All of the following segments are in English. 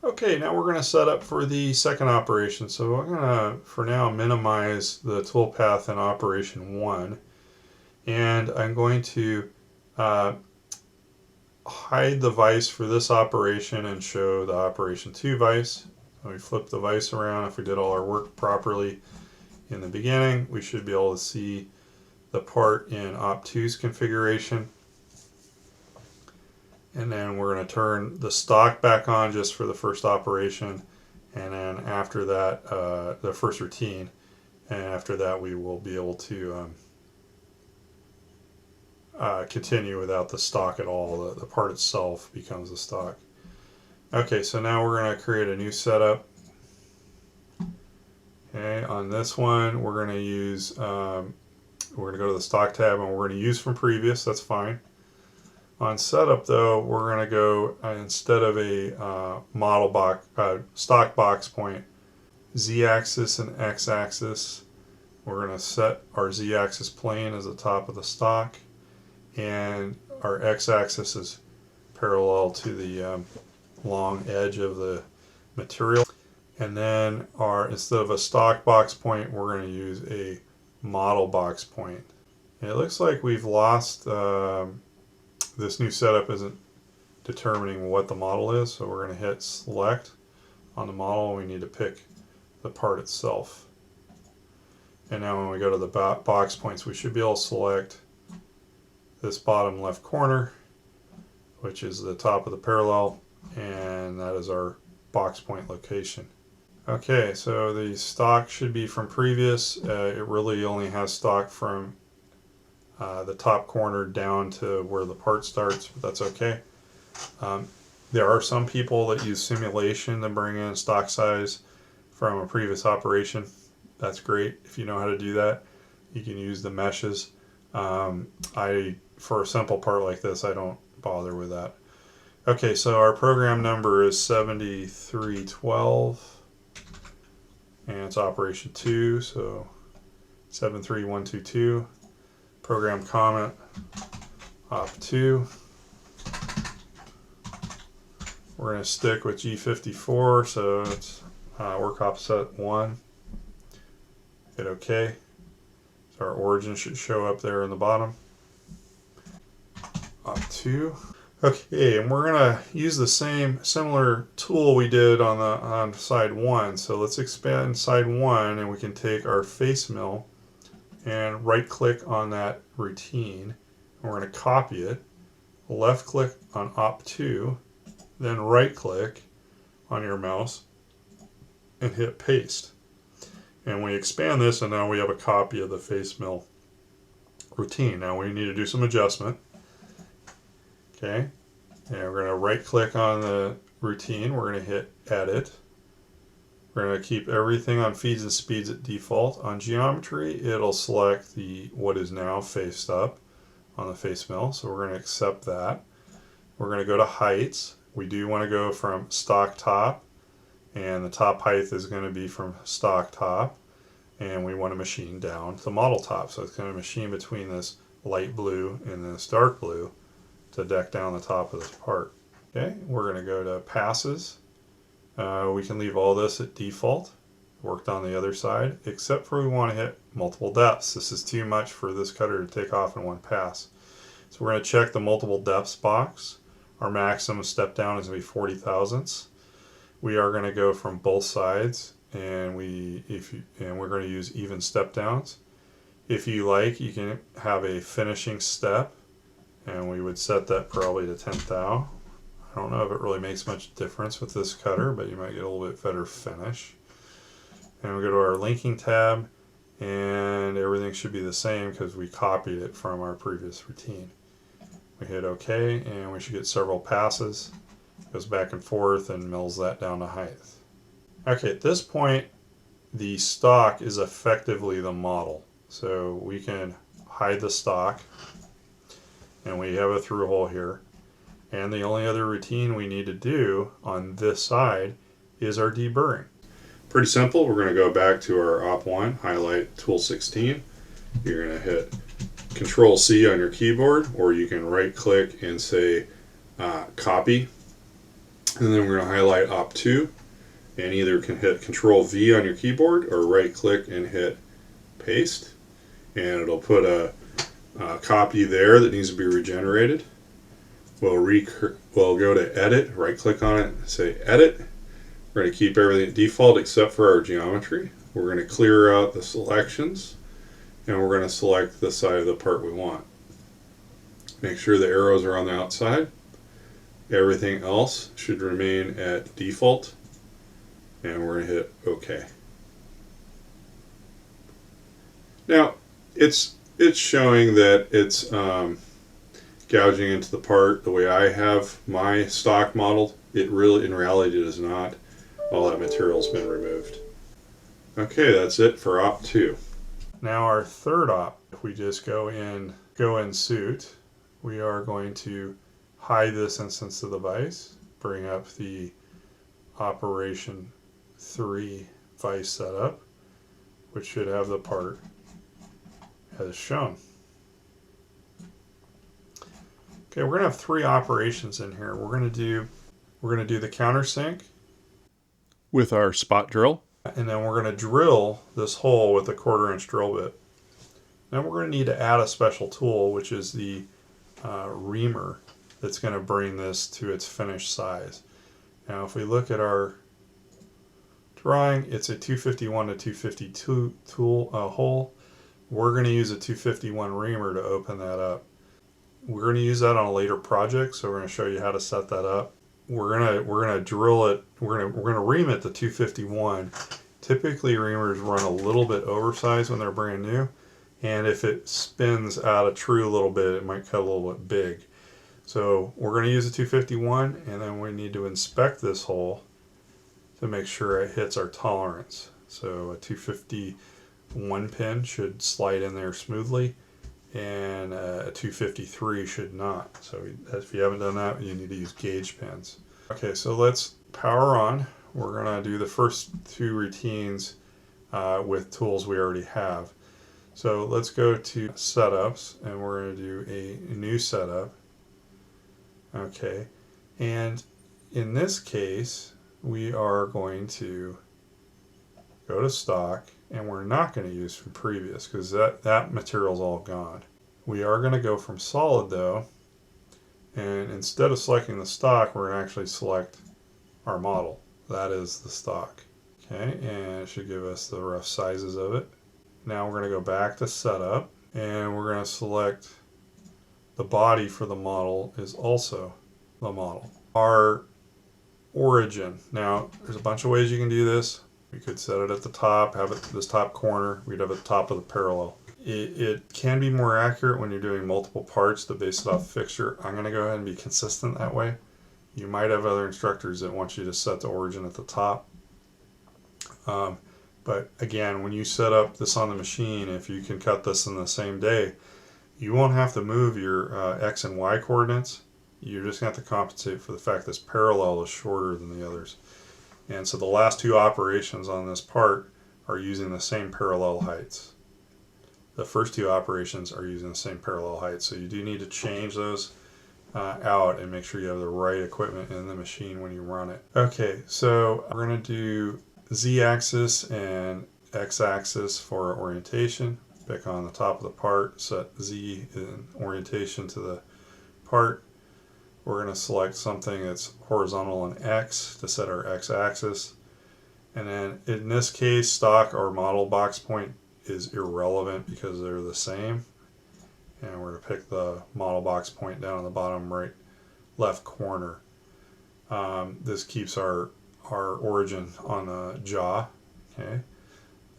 Okay, now we're going to set up for the second operation. So I'm going to, for now, minimize the toolpath in operation 1. And I'm going to hide the vise for this operation and show the operation 2 vise. So we flip the vise around. If we did all our work properly in the beginning, we should be able to see the part in op2's configuration. And then we're going to turn the stock back on just for the first operation, and then after that the first routine, and after that we will be able to continue without the stock at all. The part itself becomes the stock. Okay, so now we're going to create a new setup. Okay, on this one we're going to use we're going to go to the stock tab and we're going to use from previous. That's fine. On setup though, we're going to go instead of a model box, stock box point, z-axis and x-axis. We're going to set our z-axis plane as the top of the stock, and our x-axis is parallel to the long edge of the material. And then instead of a stock box point, we're going to use a model box point. And it looks like we've lost. This new setup isn't determining what the model is, so we're going to hit select on the model, and we need to pick the part itself. And now when we go to the box points, we should be able to select this bottom left corner, which is the top of the parallel, and that is our box point location. Okay, so the stock should be from previous. It really only has stock from the top corner down to where the part starts, but that's okay. There are some people that use simulation to bring in stock size from a previous operation. That's great. If you know how to do that, you can use the meshes. For a simple part like this, I don't bother with that. Okay, so our program number is 7312, and it's operation 2, so 73122. Program comment op2. We're going to stick with G54, so it's work offset 1. Hit OK. So our origin should show up there in the bottom. Op2. Okay, and we're going to use the similar tool we did on side 1. So let's expand side 1, and we can take our face mill and right click on that routine. And we're going to copy it, left click on op2, then right click on your mouse and hit paste. And we expand this, and now we have a copy of the face mill routine. Now we need to do some adjustment. Okay, and we're going to right click on the routine. We're going to hit edit. We're going to keep everything on feeds and speeds at default. On geometry, it'll select what is now faced up on the face mill, so we're going to accept that. We're going to go to heights. We do want to go from stock top, and the top height is going to be from stock top, and we want to machine down to model top. So it's going to machine between this light blue and this dark blue to deck down the top of this part. Okay, we're going to go to passes. We can leave all this at default. Worked on the other side, except for we want to hit multiple depths. This is too much for this cutter to take off in one pass. So we're going to check the multiple depths box. Our maximum step down is going to be 40 thousandths. We are going to go from both sides, and we're going to use even step downs. If you like, you can have a finishing step, and we would set that probably to 10 thou. I don't know if it really makes much difference with this cutter, but you might get a little bit better finish. And we go to our linking tab, and everything should be the same because we copied it from our previous routine. We hit OK, and we should get several passes. Goes back and forth and mills that down to height. Okay, at this point, the stock is effectively the model. So we can hide the stock, and we have a through hole here. And the only other routine we need to do on this side is our deburring. Pretty simple. We're going to go back to our op1, highlight tool 16. You're going to hit Control C on your keyboard, or you can right click and say copy. And then we're going to highlight Op2 and either can hit Control V on your keyboard or right click and hit paste. And it'll put a copy there that needs to be regenerated. We'll go to edit, right click on it, say edit. We're going to keep everything at default except for our geometry. We're going to clear out the selections and we're going to select the side of the part we want. Make sure the arrows are on the outside. Everything else should remain at default and we're going to hit OK. Now it's showing that it's gouging into the part the way I have my stock modeled. It really, in reality, does not. All that material's been removed. Okay, that's it for Op 2. Now our third op, if we just go in suit, we are going to hide this instance of the device, bring up the operation 3 vice setup, which should have the part as shown. Okay, we're going to have 3 operations in here. We're going to do the countersink with our spot drill, and then we're going to drill this hole with a 1/4-inch drill bit. Then we're going to need to add a special tool, which is the reamer, that's going to bring this to its finished size. Now, if we look at our drawing, it's a 251 to 252 tool hole. We're going to use a 251 reamer to open that up. We're going to use that on a later project, so we're going to show you how to set that up. We're gonna drill it. We're gonna ream it to 251. Typically, reamers run a little bit oversized when they're brand new, and if it spins out a true a little bit, it might cut a little bit big. So we're gonna use a 251, and then we need to inspect this hole to make sure it hits our tolerance. So a 251 pin should slide in there smoothly, and a 253 should not. So if you haven't done that, you need to use gauge pins. Okay, so let's power on. We're going to do the first 2 routines with tools we already have. So let's go to setups, and we're going to do a new setup. Okay, and in this case, we are going to go to stock, and we're not going to use from previous because that material's all gone. We are going to go from solid though, and instead of selecting the stock, we're going to actually select our model. That is the stock. Okay, and it should give us the rough sizes of it. Now we're going to go back to setup, and we're going to select the body for the model is also the model. Our origin. Now there's a bunch of ways you can do this. We could set it at the top, have it this top corner. We'd have it at the top of the parallel. It can be more accurate when you're doing multiple parts to base it off the fixture. I'm going to go ahead and be consistent that way. You might have other instructors that want you to set the origin at the top. But again, when you set up this on the machine, if you can cut this in the same day, you won't have to move your X and Y coordinates. You're just going to have to compensate for the fact this parallel is shorter than the others. And so the last 2 operations on this part are using the same parallel heights. The first 2 operations are using the same parallel heights. So you do need to change those out and make sure you have the right equipment in the machine when you run it. Okay, so we're going to do Z-axis and X-axis for our orientation. Pick on the top of the part, set Z in orientation to the part. We're going to select something that's horizontal and X to set our X-axis. And then in this case, stock or model box point is irrelevant because they're the same. And we're going to pick the model box point down in the bottom right left corner. This keeps our origin on the jaw. Okay,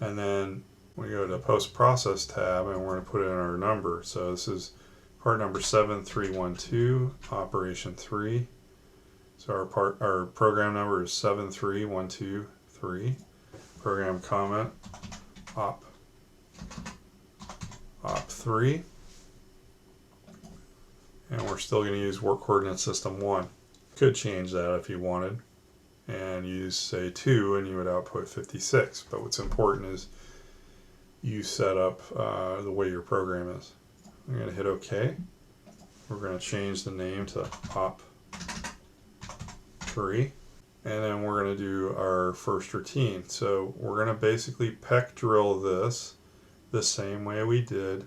and then we go to post-process tab, and we're going to put in our number. So this is part number 7312, operation 3. So our program number is 73123. Program comment op 3, and we're still going to use work coordinate system 1. Could change that if you wanted and use say 2, and you would output 56. But what's important is you set up the way your program is. I'm going to hit OK. We're going to change the name to op 3. And then we're going to do our first routine. So we're going to basically peck drill this the same way we did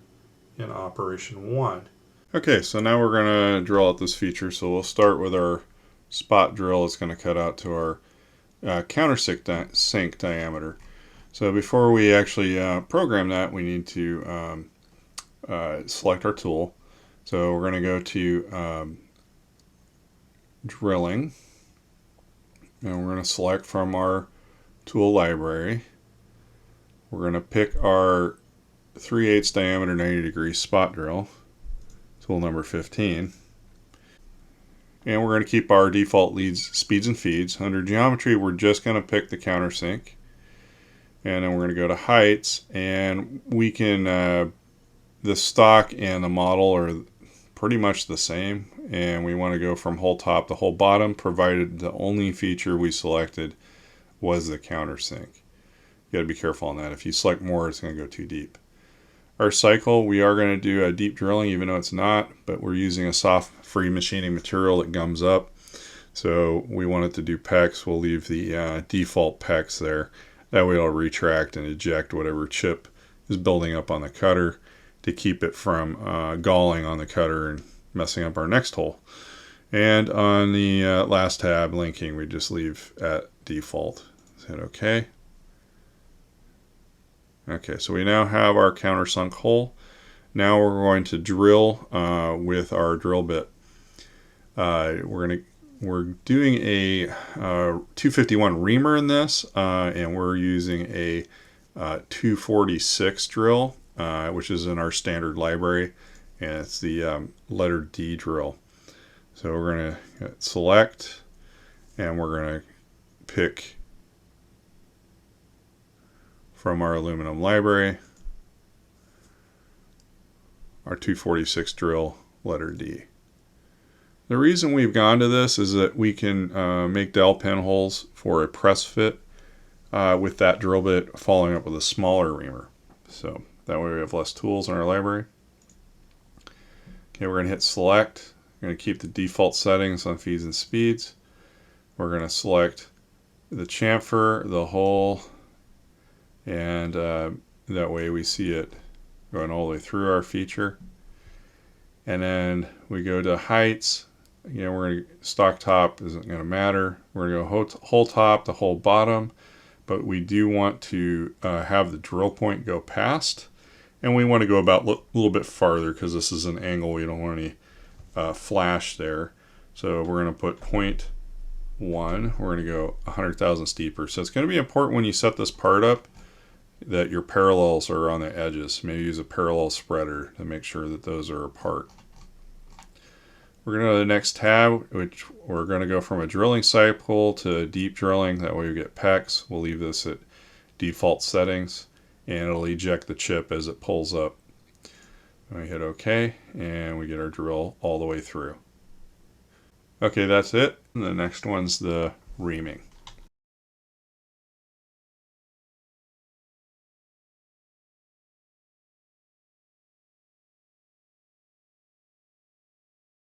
in operation 1. Okay, so now we're going to drill out this feature. So we'll start with our spot drill. It's going to cut out to our countersink diameter. So before we actually program that, we need to select our tool. So we're going to go to drilling, and we're going to select from our tool library. We're going to pick our 3/8 diameter 90-degree spot drill, tool number 15. And we're going to keep our default leads, speeds, and feeds. Under geometry, we're just going to pick the countersink. And then we're going to go to heights, and we can, the stock and the model are pretty much the same. And we want to go from whole top to whole bottom, provided the only feature we selected was the countersink. You got to be careful on that. If you select more, it's going to go too deep. Our cycle, we are going to do a deep drilling, even though it's not, but we're using a soft free machining material that gums up. So we want it to do PEX. We'll leave the default PEX there. That way it'll retract and eject whatever chip is building up on the cutter to keep it from galling on the cutter and messing up our next hole. And on the last tab, linking, we just leave at default. Hit OK. Okay, so we now have our countersunk hole. Now we're going to drill with our drill bit. We're doing a 251 reamer in this, and we're using a 246 drill, which is in our standard library, and it's the letter D drill. So we're going to select, and we're going to pick from our aluminum library our 246 drill, letter D. The reason we've gone to this is that we can make dowel pinholes for a press fit with that drill bit following up with a smaller reamer. So that way we have less tools in our library. Okay, we're going to hit select. We're going to keep the default settings on feeds and speeds. We're going to select the chamfer, the hole, and that way we see it going all the way through our feature. And then we go to heights. Again, we're going to stock top isn't going to matter. We're going to go whole top to whole bottom, but we do want to have the drill point go past, and we want to go about a little bit farther because this is an angle. We don't want any flash there. So we're going to put 0.1. We're going to go 100,000 steeper. So it's going to be important when you set this part up that your parallels are on the edges. Maybe use a parallel spreader to make sure that those are apart. We're going to go to the next tab, which we're going to go from a drilling cycle to deep drilling. That way we get PEX. We'll leave this at default settings, and it'll eject the chip as it pulls up. And we hit OK, and we get our drill all the way through. Okay, that's it. And the next one's the reaming.